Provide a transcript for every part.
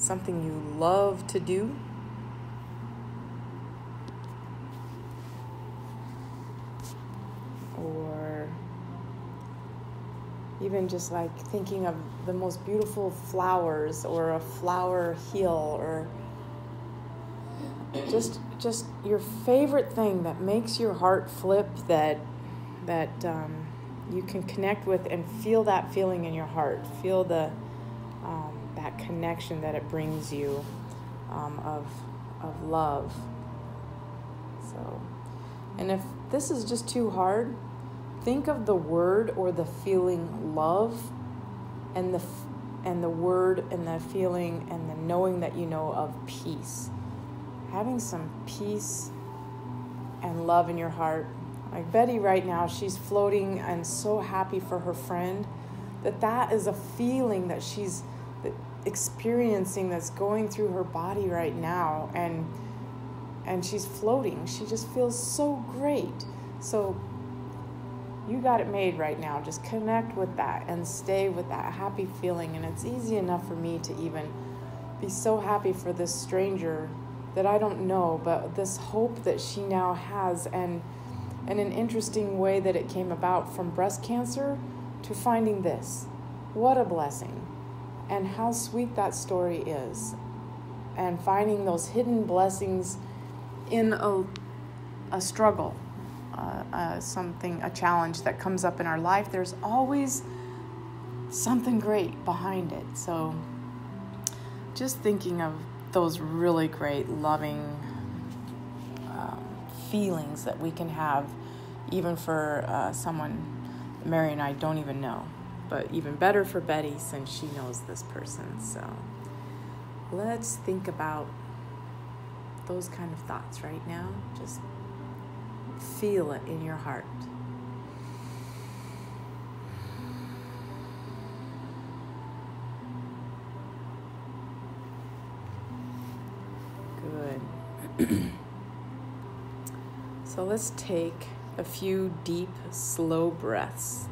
something you love to do? Or even just like thinking of the most beautiful flowers or a flower hill, or just your favorite thing that makes your heart flip, that you can connect with and feel that feeling in your heart. Feel the that connection that it brings you of love. So, and if this is just too hard, think of the word or the feeling love, and the word and the feeling and the knowing that you know of peace. Having some peace and love in your heart. Like Betty right now, she's floating and so happy for her friend. That is a feeling that she's experiencing, that's going through her body right now, and she's floating. She just feels so great. So you got it made right now. Just connect with that and stay with that happy feeling. And it's easy enough for me to even be so happy for this stranger that I don't know, but this hope that she now has, and an interesting way that it came about from breast cancer to finding this. What a blessing. And how sweet that story is. And finding those hidden blessings in a struggle, a challenge that comes up in our life. There's always something great behind it. So just thinking of those really great, loving feelings that we can have, even for someone Mary and I don't even know. But even better for Betty, since she knows this person. So let's think about those kind of thoughts right now. Just feel it in your heart. Good. So let's take a few deep, slow breaths.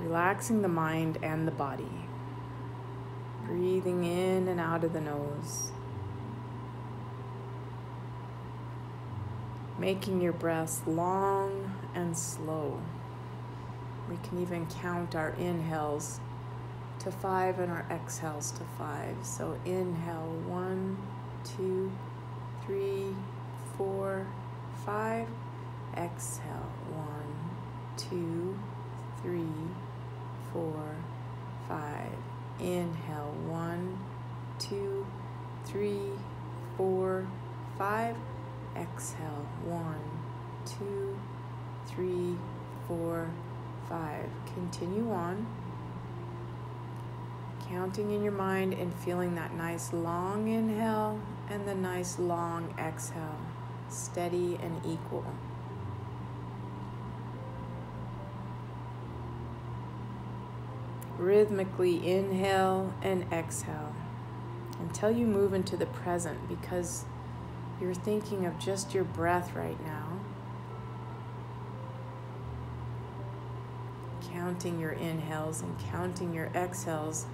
Relaxing the mind and the body. Breathing in and out of the nose. Making your breaths long and slow. We can even count our inhales to 5 and our exhales to 5. So inhale 1, 2, 3, 4, 5. Exhale 1, 2, 3, 4, 5. Inhale 1, 2, 3, 4, 5. Exhale 1, 2, 3, 4, 5. Continue on, counting in your mind and feeling that nice long inhale and the nice long exhale, steady and equal. Rhythmically inhale and exhale until you move into the present, because you're thinking of just your breath right now. Counting your inhales and counting your exhales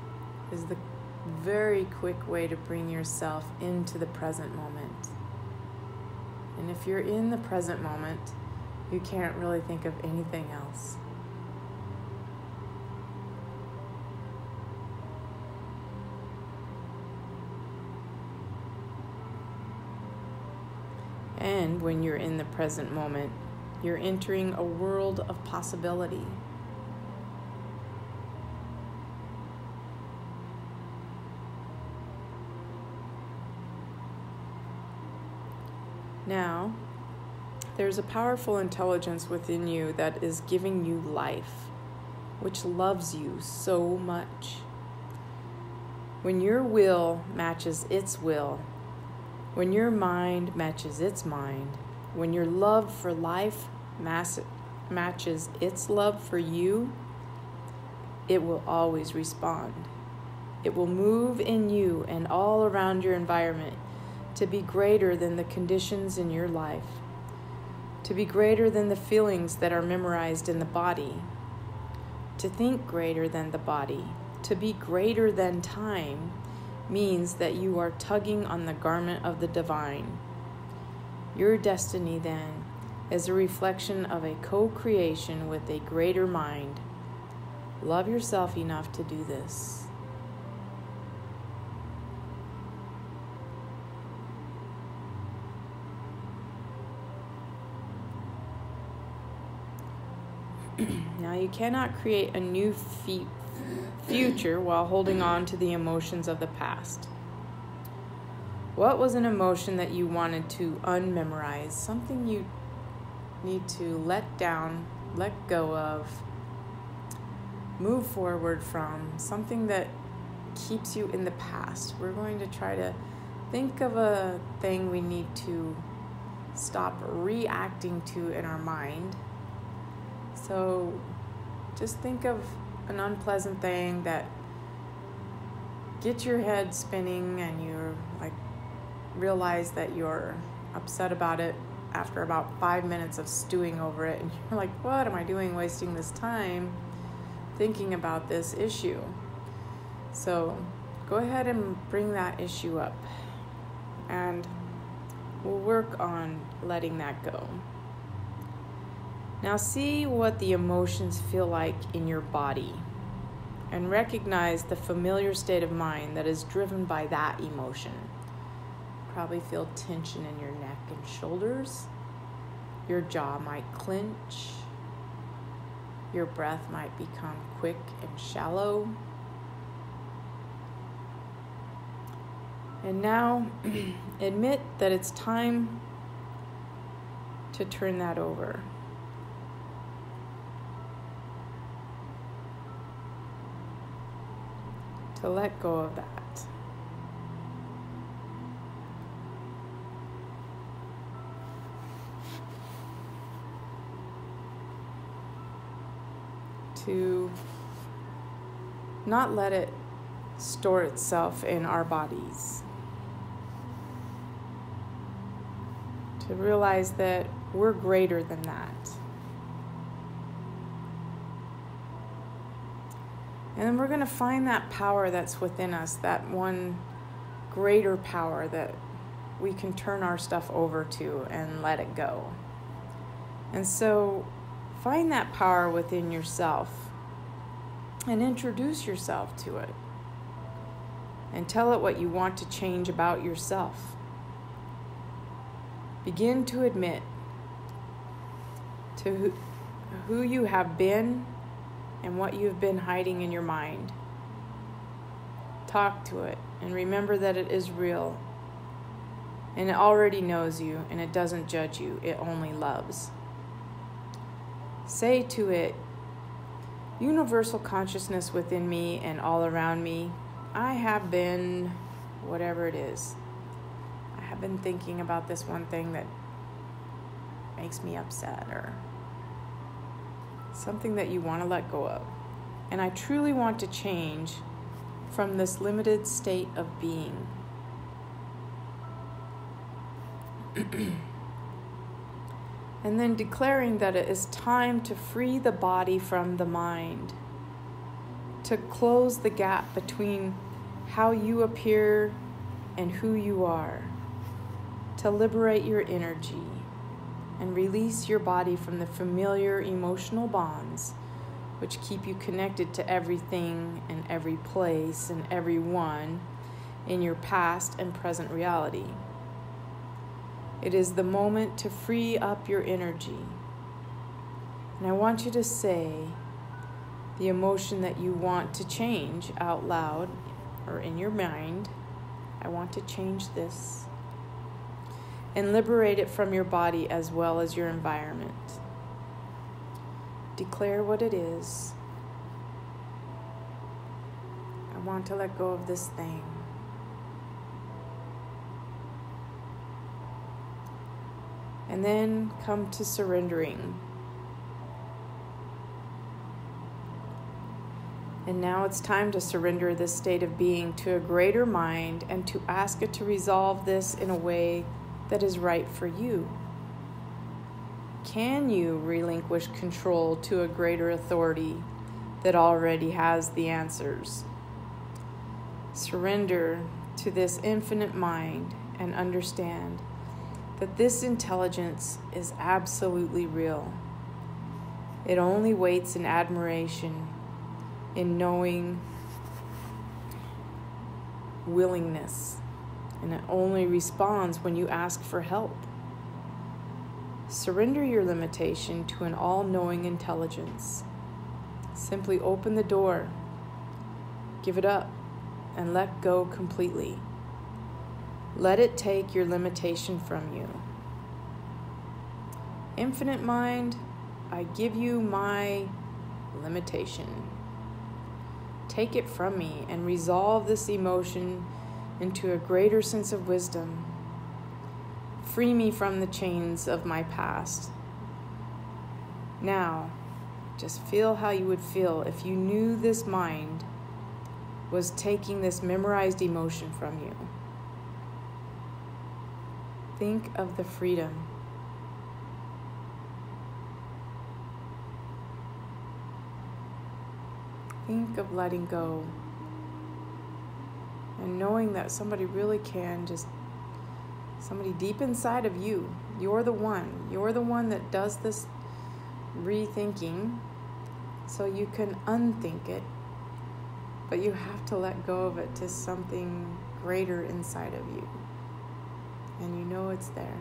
is the very quick way to bring yourself into the present moment. And if you're in the present moment, you can't really think of anything else. And when you're in the present moment, you're entering a world of possibility. Now, there's a powerful intelligence within you that is giving you life, which loves you so much. When your will matches its will, when your mind matches its mind, when your love for life matches its love for you, it will always respond. It will move in you and all around your environment to be greater than the conditions in your life, to be greater than the feelings that are memorized in the body, To think greater than the body, to be greater than time, means that you are tugging on the garment of the divine. Your destiny, then, is a reflection of a co-creation with a greater mind. Love yourself enough to do this. Now, you cannot create a new future while holding on to the emotions of the past. What was an emotion that you wanted to unmemorize? Something you need to let down, let go of, move forward from, something that keeps you in the past. We're going to try to think of a thing we need to stop reacting to in our mind. So just think of an unpleasant thing that gets your head spinning and you're like realize that you're upset about it after about 5 minutes of stewing over it, and you're like, what am I doing wasting this time thinking about this issue? So go ahead and bring that issue up and we'll work on letting that go. Now see what the emotions feel like in your body and recognize the familiar state of mind that is driven by that emotion. Probably feel tension in your neck and shoulders. Your jaw might clench. Your breath might become quick and shallow. And now admit that it's time to turn that over. To let go of that. To not let it store itself in our bodies. To realize that we're greater than that. And then we're going to find that power that's within us, that one greater power that we can turn our stuff over to and let it go. And so find that power within yourself and introduce yourself to it. And tell it what you want to change about yourself. Begin to admit to who you have been and what you've been hiding in your mind. Talk to it and remember that it is real. And it already knows you and it doesn't judge you. It only loves. Say to it, universal consciousness within me and all around me, I have been, whatever it is, I have been thinking about this one thing that makes me upset or something that you want to let go of. And I truly want to change from this limited state of being. And then declaring that it is time to free the body from the mind, to close the gap between how you appear and who you are, to liberate your energy and release your body from the familiar emotional bonds which keep you connected to everything and every place and everyone in your past and present reality. It is the moment to free up your energy. And I want you to say the emotion that you want to change out loud or in your mind. I want to change this. And liberate it from your body as well as your environment. Declare what it is. I want to let go of this thing. And then come to surrendering. And now it's time to surrender this state of being to a greater mind and to ask it to resolve this in a way that is right for you. Can you relinquish control to a greater authority that already has the answers. Surrender to this infinite mind and understand that this intelligence is absolutely real. It only waits in admiration, in knowing willingness, and it only responds when you ask for help. Surrender your limitation to an all-knowing intelligence. Simply open the door, give it up, and let go completely. Let it take your limitation from you. Infinite mind, I give you my limitation. Take it from me and resolve this emotion into a greater sense of wisdom. Free me from the chains of my past. Now, just feel how you would feel if you knew this mind was taking this memorized emotion from you. Think of the freedom. Think of letting go and knowing that somebody really can, just somebody deep inside of you. You're the one that does this rethinking, so you can unthink it, but you have to let go of it to something greater inside of you, and you know it's there.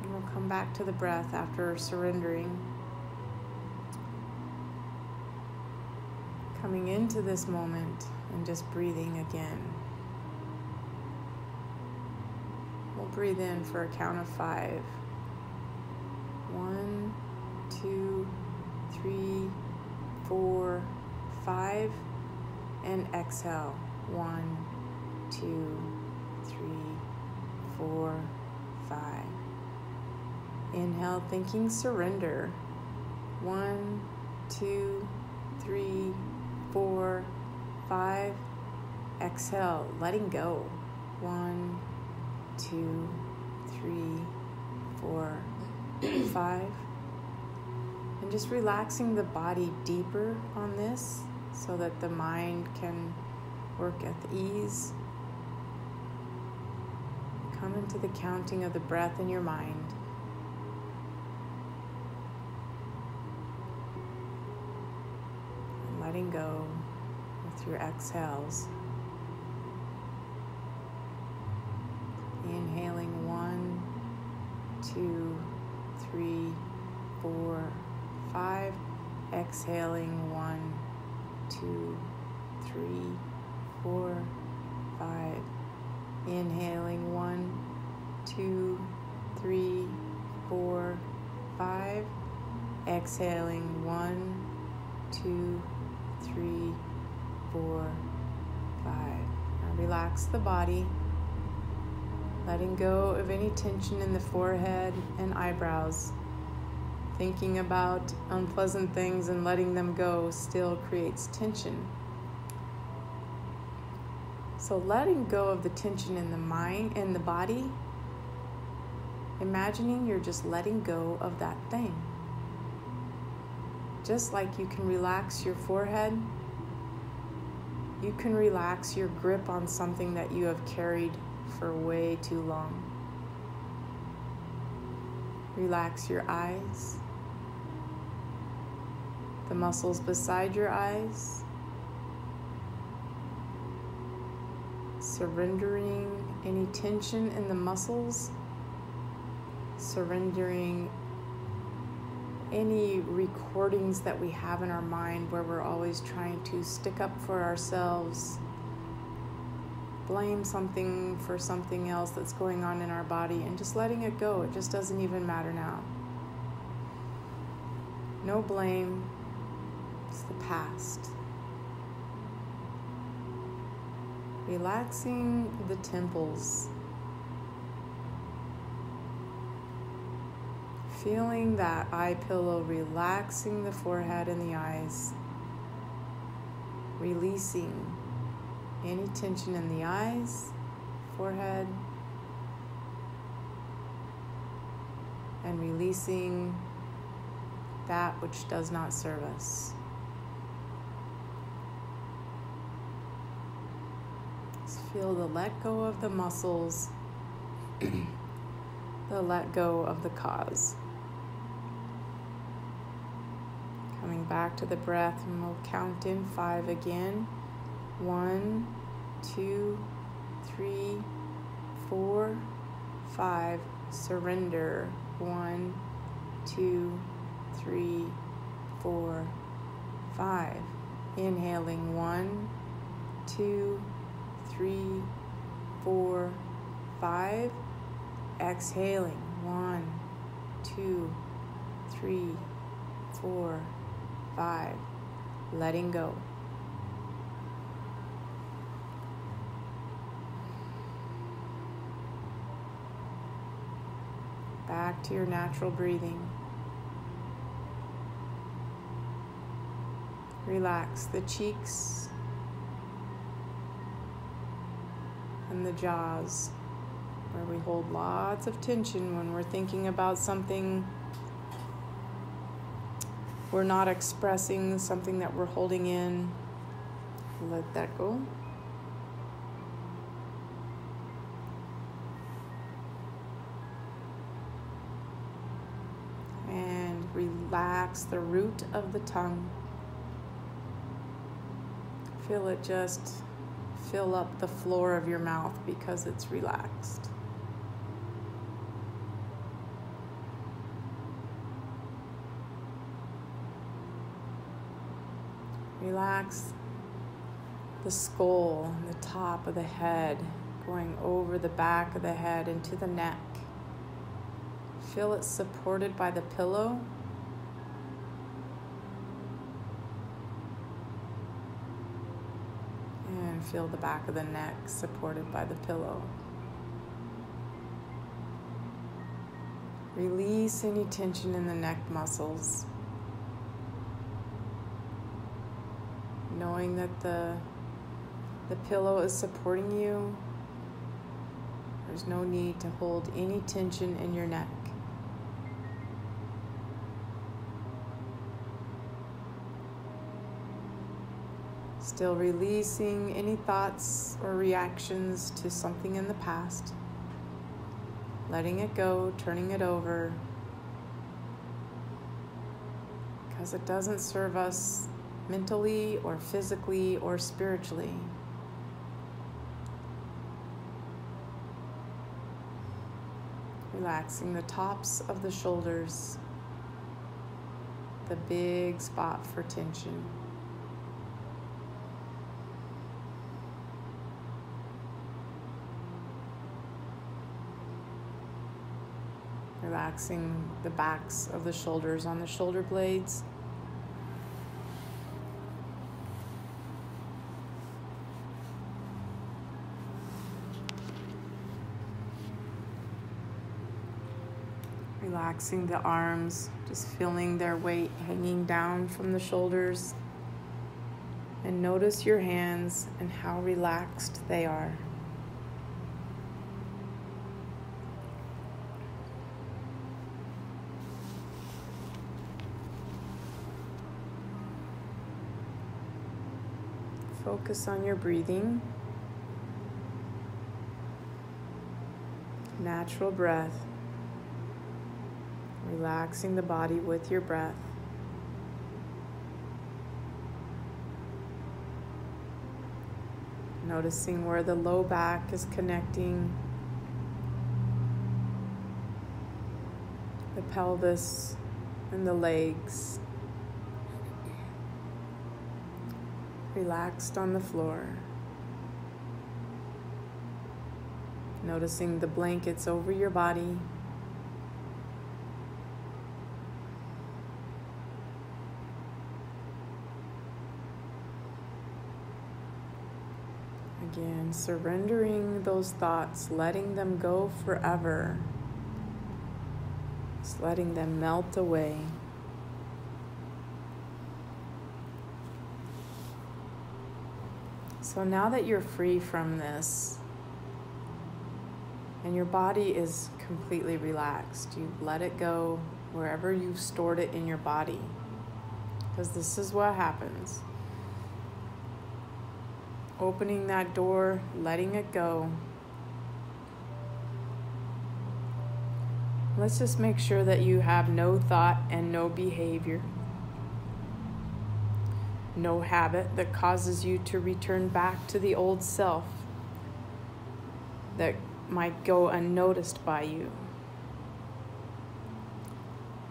And we'll come back to the breath after surrendering. Coming into this moment and just breathing again. We'll breathe in for a count of 5. 1, 2, 3, 4, 5. And exhale. 1, 2, 3, 4, 5. Inhale, thinking surrender. 1, 2, 3, 4, 5. Exhale, letting go. 1, 2, 3, 4, 5. And just relaxing the body deeper on this so that the mind can work at the ease. Come into the counting of the breath in your mind. And letting go with your exhales. Inhaling 1, 2, 3, 4, 5. Exhaling 1, 2, 3, 4, 5. Inhaling 1, 2, 3, 4, 5. Exhaling 1, 2, 3, 4, 5. Now relax the body, letting go of any tension in the forehead and eyebrows. Thinking about unpleasant things and letting them go still creates tension. So letting go of the tension in the mind and the body, imagining you're just letting go of that thing. Just like you can relax your forehead, you can relax your grip on something that you have carried for way too long. Relax your eyes, the muscles beside your eyes, surrendering any tension in the muscles, surrendering any recordings that we have in our mind where we're always trying to stick up for ourselves, blame something for something else that's going on in our body, and just letting it go. It just doesn't even matter now. No blame. It's the past. Relaxing the temples. Feeling that eye pillow, relaxing the forehead and the eyes. Releasing any tension in the eyes, forehead. and releasing that which does not serve us. Just feel the let go of the muscles, the let go of the cause. Coming back to the breath, and we'll count in 5 again. 1, 2, 3, 4, 5. Surrender. 1, 2, 3, 4, 5. Inhaling 1, 2, 3, 4, 5. Exhaling 1, 2, 3, 4, 5. Letting go. Back to your natural breathing. Relax the cheeks and the jaws, where we hold lots of tension when we're thinking about something we're not expressing, something that we're holding in. Let that go. And relax the root of the tongue. Feel it just fill up the floor of your mouth because it's relaxed. Relax the skull and the top of the head, going over the back of the head into the neck. Feel it supported by the pillow. And feel the back of the neck supported by the pillow. Release any tension in the neck muscles, knowing that the pillow is supporting you. There's no need to hold any tension in your neck. Still releasing any thoughts or reactions to something in the past. Letting it go, turning it over, because it doesn't serve us mentally or physically or spiritually. Relaxing the tops of the shoulders, the big spot for tension. Relaxing the backs of the shoulders on the shoulder blades. Relaxing the arms, just feeling their weight hanging down from the shoulders. And notice your hands and how relaxed they are. Focus on your breathing. Natural breath. Relaxing the body with your breath. Noticing where the low back is connecting the pelvis and the legs. Relaxed on the floor. Noticing the blankets over your body. Again, surrendering those thoughts, letting them go forever. Just letting them melt away. So now that you're free from this, And your body is completely relaxed. You let it go wherever you've stored it in your body. Because this is what happens. Opening that door, letting it go. Let's just make sure that you have no thought and no behavior, no habit that causes you to return back to the old self that might go unnoticed by you.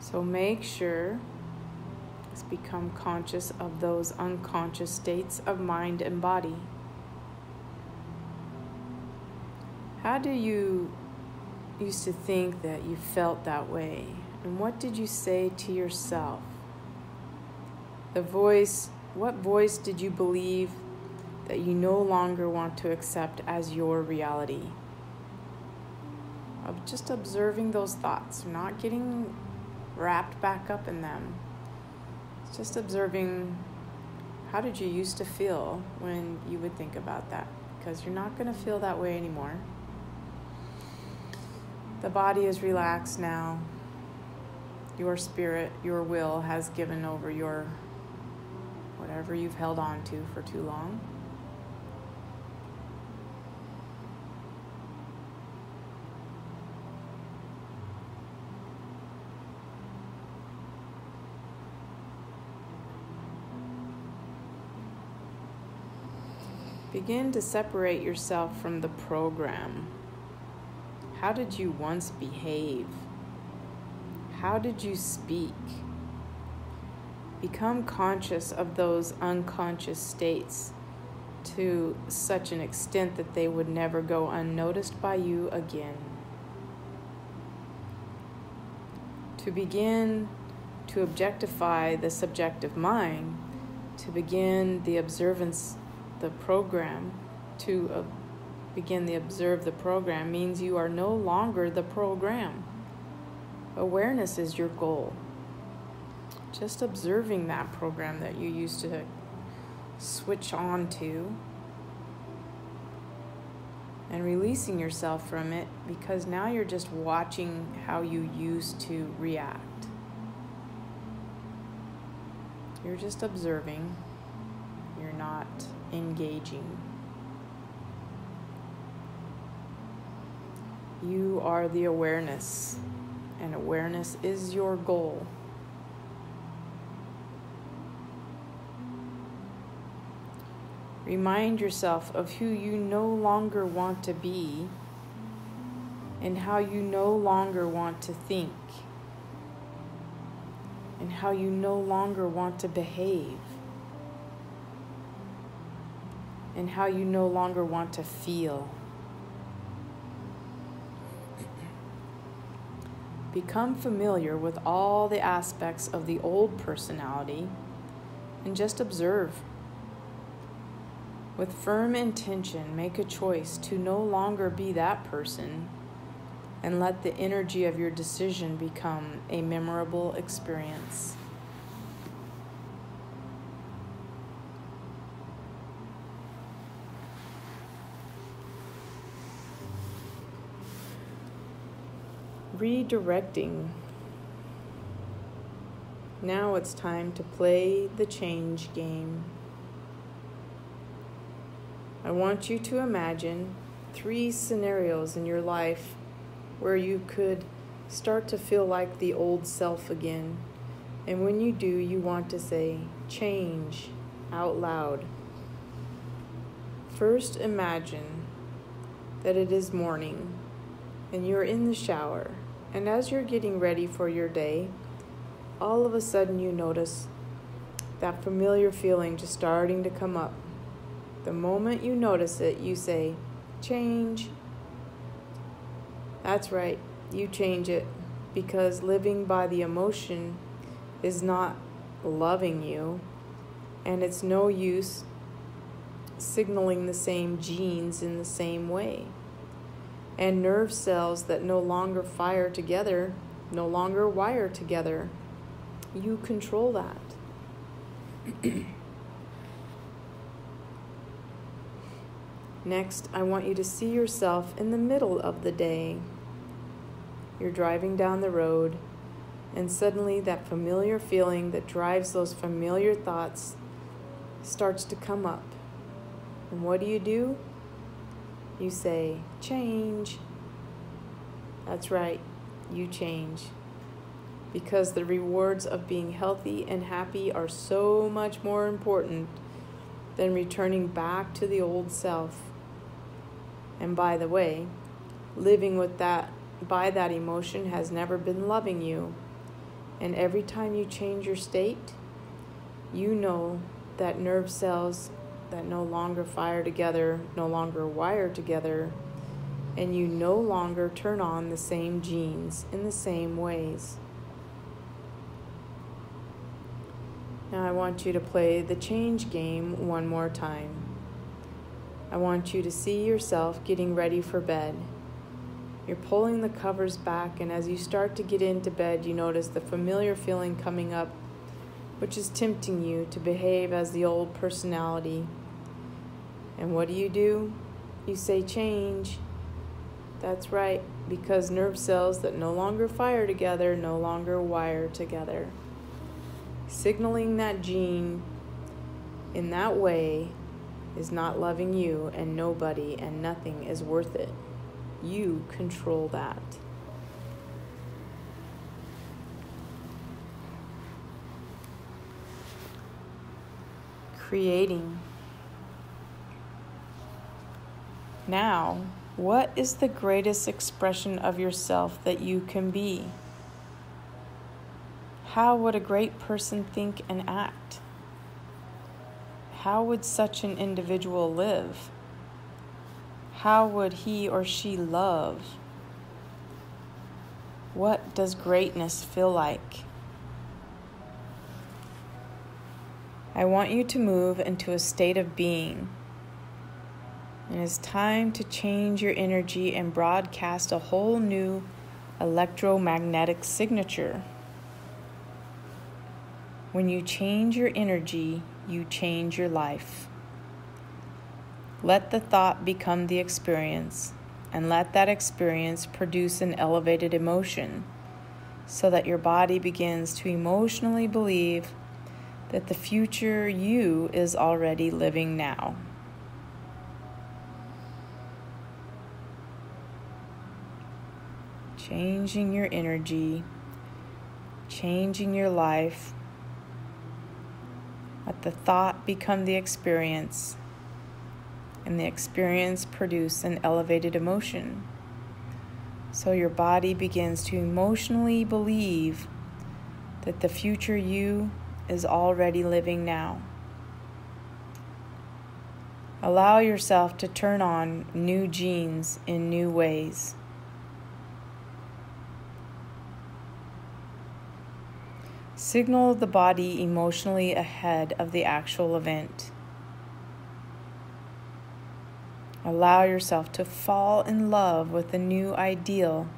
So make sure to become conscious of those unconscious states of mind and body. How do you used to think that you felt that way? And what did you say to yourself? What voice did you believe that you no longer want to accept as your reality? Of just observing those thoughts, not getting wrapped back up in them. Just observing, how did you used to feel when you would think about that? Because you're not going to feel that way anymore. The body is relaxed now. Your spirit, your will has given over your whatever you've held on to for too long. Begin to separate yourself from the program. How did you once behave? How did you speak? Become conscious of those unconscious states to such an extent that they would never go unnoticed by you again. To begin to objectify the subjective mind, to begin the observance, the program, to begin to observe the program means you are no longer the program. Awareness is your goal. Just observing that program that you used to switch on to and releasing yourself from it, because now you're just watching how you used to react. You're just observing. You're not engaging. You are the awareness, and awareness is your goal. Remind yourself of who you no longer want to be and how you no longer want to think and how you no longer want to behave and how you no longer want to feel. Become familiar with all the aspects of the old personality and just observe. With firm intention, make a choice to no longer be that person and let the energy of your decision become a memorable experience. Redirecting. Now it's time to play the change game. I want you to imagine 3 scenarios in your life where you could start to feel like the old self again. And when you do, you want to say change out loud. First, imagine that it is morning and you're in the shower. And as you're getting ready for your day, all of a sudden you notice that familiar feeling just starting to come up. The moment you notice it, you say, change. That's right, you change it, because living by the emotion is not loving you, and it's no use signaling the same genes in the same way. And nerve cells that no longer fire together, no longer wire together. You control that. Next, I want you to see yourself in the middle of the day. You're driving down the road, and suddenly that familiar feeling that drives those familiar thoughts starts to come up. And what do? You say, change. That's right, you change. Because the rewards of being healthy and happy are so much more important than returning back to the old self. And by the way, living with that by that emotion has never been loving you. And every time you change your state, you know that nerve cells that no longer fire together, no longer wire together, and you no longer turn on the same genes in the same ways. Now I want you to play the change game one more time. I want you to see yourself getting ready for bed. You're pulling the covers back, and as you start to get into bed, you notice the familiar feeling coming up, which is tempting you to behave as the old personality. And what do? You say change. That's right, because nerve cells that no longer fire together no longer wire together. Signaling that gene in that way is not loving you, and nobody and nothing is worth it. You control that. Creating. Now, what is the greatest expression of yourself that you can be? How would a great person think and act? How would such an individual live? How would he or she love? What does greatness feel like? I want you to move into a state of being. It is time to change your energy and broadcast a whole new electromagnetic signature. When you change your energy, you change your life. Let the thought become the experience, and let that experience produce an elevated emotion, so that your body begins to emotionally believe that the future you is already living now. Changing your energy, changing your life. Let the thought become the experience, and the experience produce an elevated emotion. So your body begins to emotionally believe that the future you is already living now. Allow yourself to turn on new genes in new ways. Signal the body emotionally ahead of the actual event. Allow yourself to fall in love with the new ideal.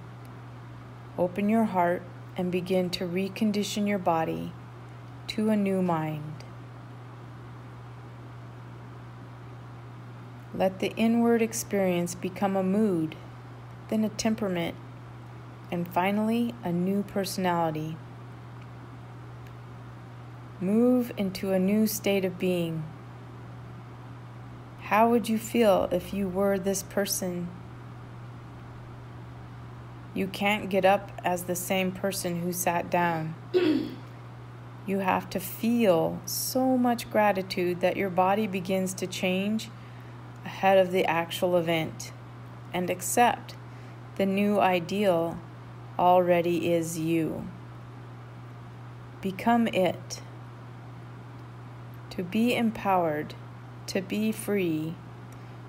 Open your heart and begin to recondition your body to a new mind. Let the inward experience become a mood, then a temperament, and finally a new personality. Move into a new state of being. How would you feel if you were this person? You can't get up as the same person who sat down. You have to feel so much gratitude that your body begins to change ahead of the actual event, and accept the new ideal already is you. Become it. To be empowered, to be free,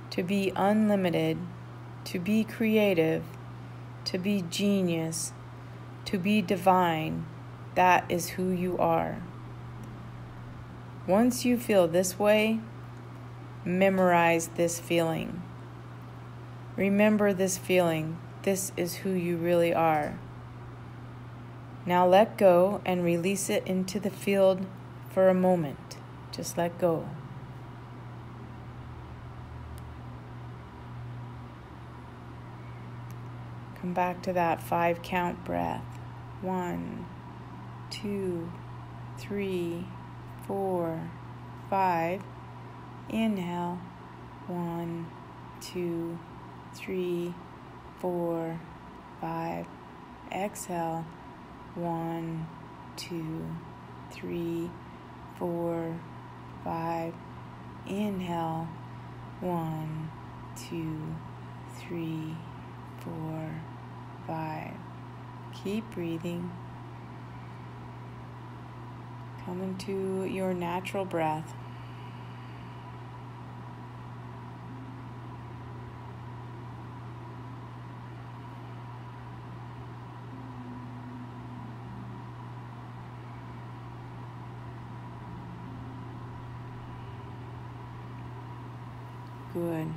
to be unlimited, to be creative, to be genius, to be divine, that is who you are. Once you feel this way, memorize this feeling. Remember this feeling. This is who you really are. Now let go and release it into the field for a moment. Just let go. Come back to that 5 count breath. 1, 2, 3, 4, 5. Inhale. 1, 2, 3, 4, 5. Exhale. 1, 2, 3, 4, 5. Inhale. 1, 2, 3, 4, 5. Keep breathing. Come into your natural breath. Good.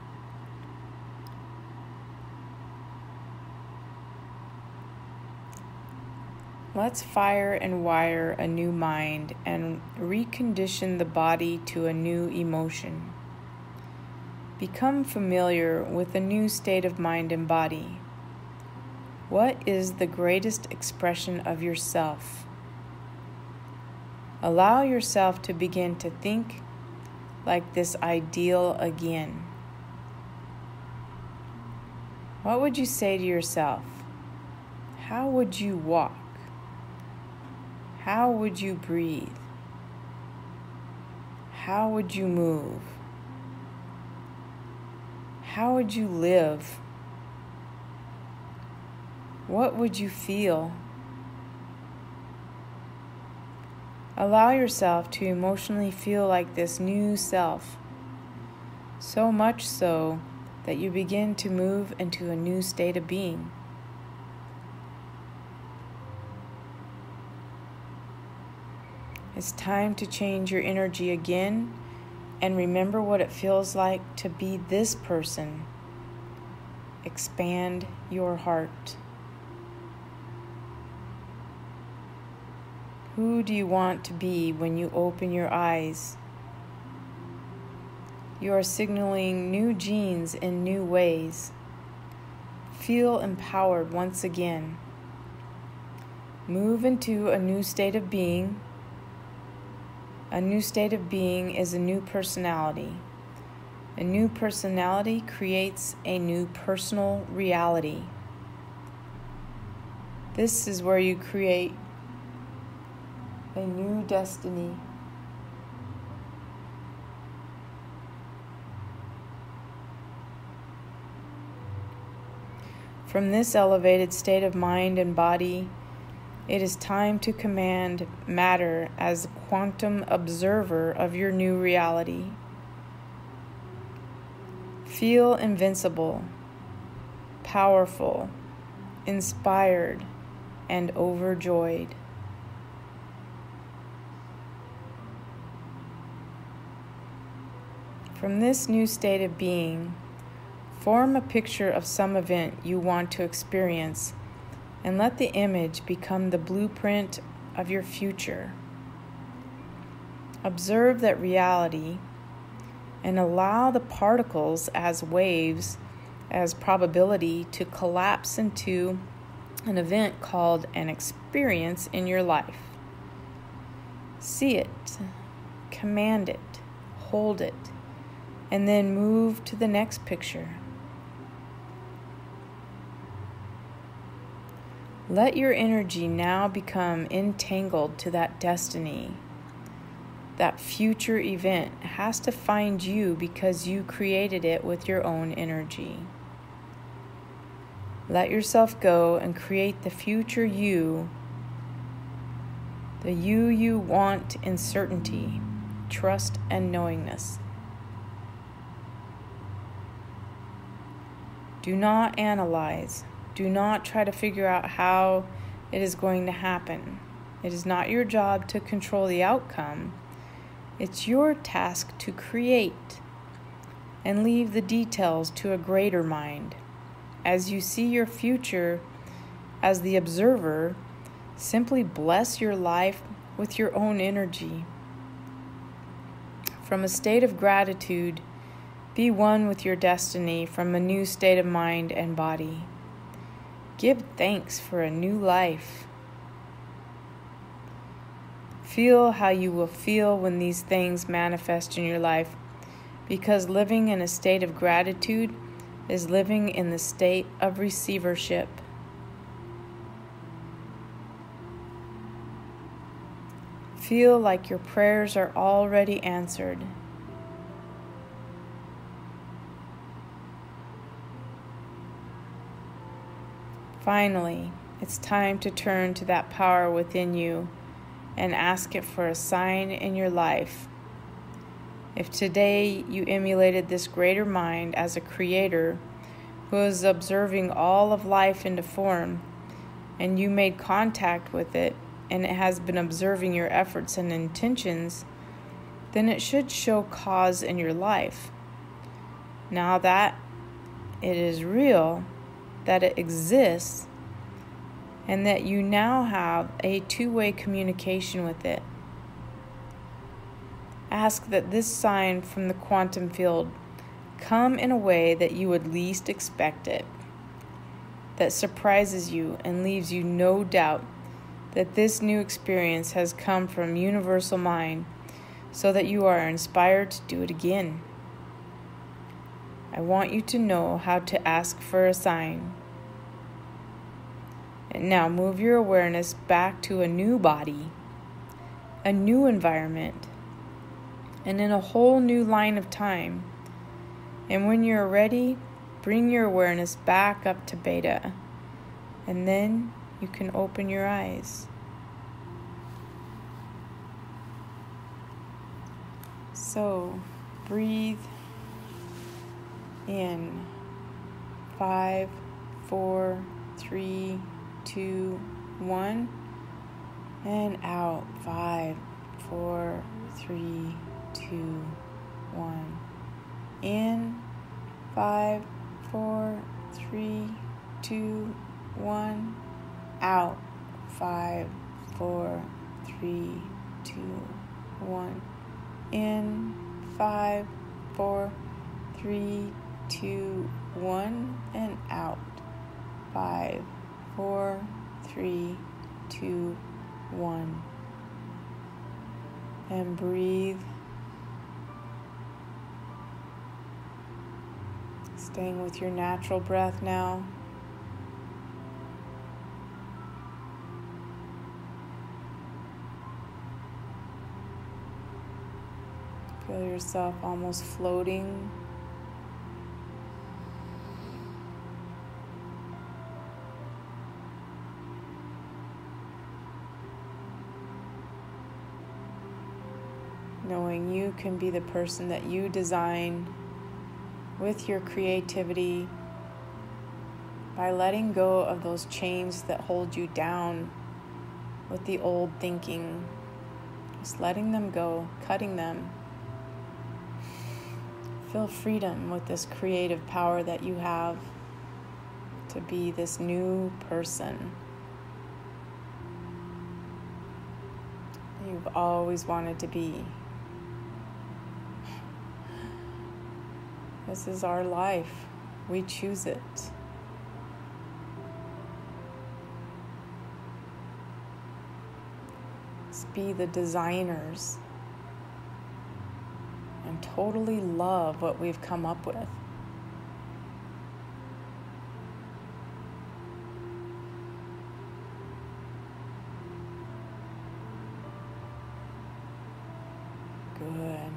Let's fire and wire a new mind and recondition the body to a new emotion. Become familiar with a new state of mind and body. What is the greatest expression of yourself? Allow yourself to begin to think like this ideal again. What would you say to yourself? How would you walk? How would you breathe? How would you move? How would you live? What would you feel? Allow yourself to emotionally feel like this new self, so much so that you begin to move into a new state of being. It's time to change your energy again and remember what it feels like to be this person. Expand your heart. Who do you want to be when you open your eyes? You are signaling new genes in new ways. Feel empowered once again. Move into a new state of being. A new state of being is a new personality. A new personality creates a new personal reality. This is where you create a new destiny. From this elevated state of mind and body, it is time to command matter as a quantum observer of your new reality. Feel invincible, powerful, inspired, and overjoyed. From this new state of being, form a picture of some event you want to experience and let the image become the blueprint of your future. Observe that reality and allow the particles as waves, as probability to collapse into an event called an experience in your life. See it, command it, hold it, and then move to the next picture. Let your energy now become entangled to that destiny. That future event has to find you because you created it with your own energy. Let yourself go and create the future you, the you want in certainty, trust, and knowingness. Do not analyze. Do not try to figure out how it is going to happen. It is not your job to control the outcome. It's your task to create and leave the details to a greater mind. As you see your future as the observer, simply bless your life with your own energy. From a state of gratitude, be one with your destiny from a new state of mind and body. Give thanks for a new life. Feel how you will feel when these things manifest in your life, because living in a state of gratitude is living in the state of receivership. Feel like your prayers are already answered. Finally, it's time to turn to that power within you and ask it for a sign in your life. If today you emulated this greater mind as a creator who is observing all of life into form, and you made contact with it, and it has been observing your efforts and intentions, then it should show cause in your life. Now that it is real, that it exists, and that you now have a two-way communication with it, ask that this sign from the quantum field come in a way that you would least expect it, that surprises you and leaves you no doubt that this new experience has come from universal mind, so that you are inspired to do it again. I want you to know how to ask for a sign. And now move your awareness back to a new body, a new environment, and in a whole new line of time. And when you're ready, bring your awareness back up to beta, and then you can open your eyes. So, breathe in. 5, 4, 3, 2, 1. And out. 5, 4, 3, 2, 1. In. 5, 4, 3, 2, 1. Out. 5, 4, 3, 2, 1. In. 5, 4, 3, 2, 1. And out. 5, 4, 3, 2, 1. And breathe. Staying with your natural breath now. Feel yourself almost floating. Knowing you can be the person that you design with your creativity, by letting go of those chains that hold you down with the old thinking. Just letting them go, cutting them. Feel freedom with this creative power that you have to be this new person you've always wanted to be. This is our life. We choose it. Let's be the designers and totally love what we've come up with. Good.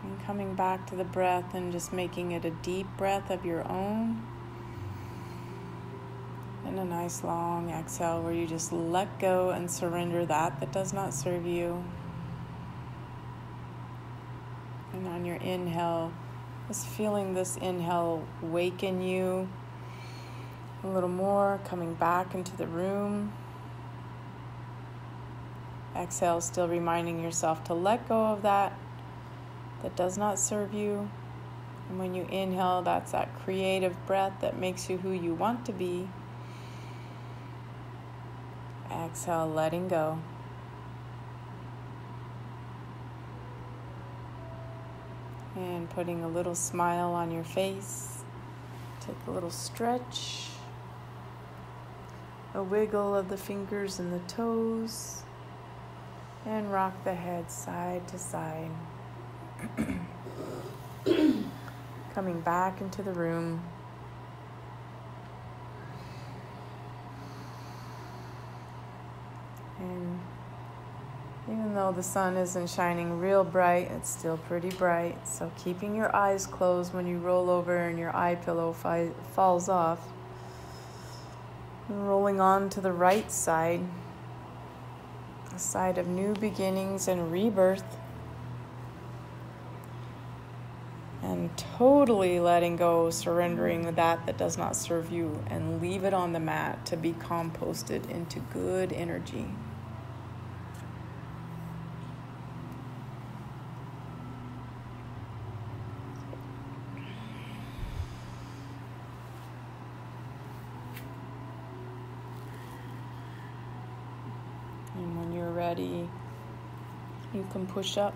And coming back to the breath and just making it a deep breath of your own. And a nice long exhale where you just let go and surrender that does not serve you. And on your inhale, just feeling this inhale waken you a little more, coming back into the room. Exhale, still reminding yourself to let go of that does not serve you. And when you inhale, that's that creative breath that makes you who you want to be. Exhale, letting go. And putting a little smile on your face. Take a little stretch. A wiggle of the fingers and the toes. And rock the head side to side. Coming back into the room. And even though the sun isn't shining real bright, it's still pretty bright. So keeping your eyes closed when you roll over and your eye pillow falls off. And rolling on to the right side, a side of new beginnings and rebirth. And totally letting go, surrendering that does not serve you, and leave it on the mat to be composted into good energy. And when you're ready, you can push up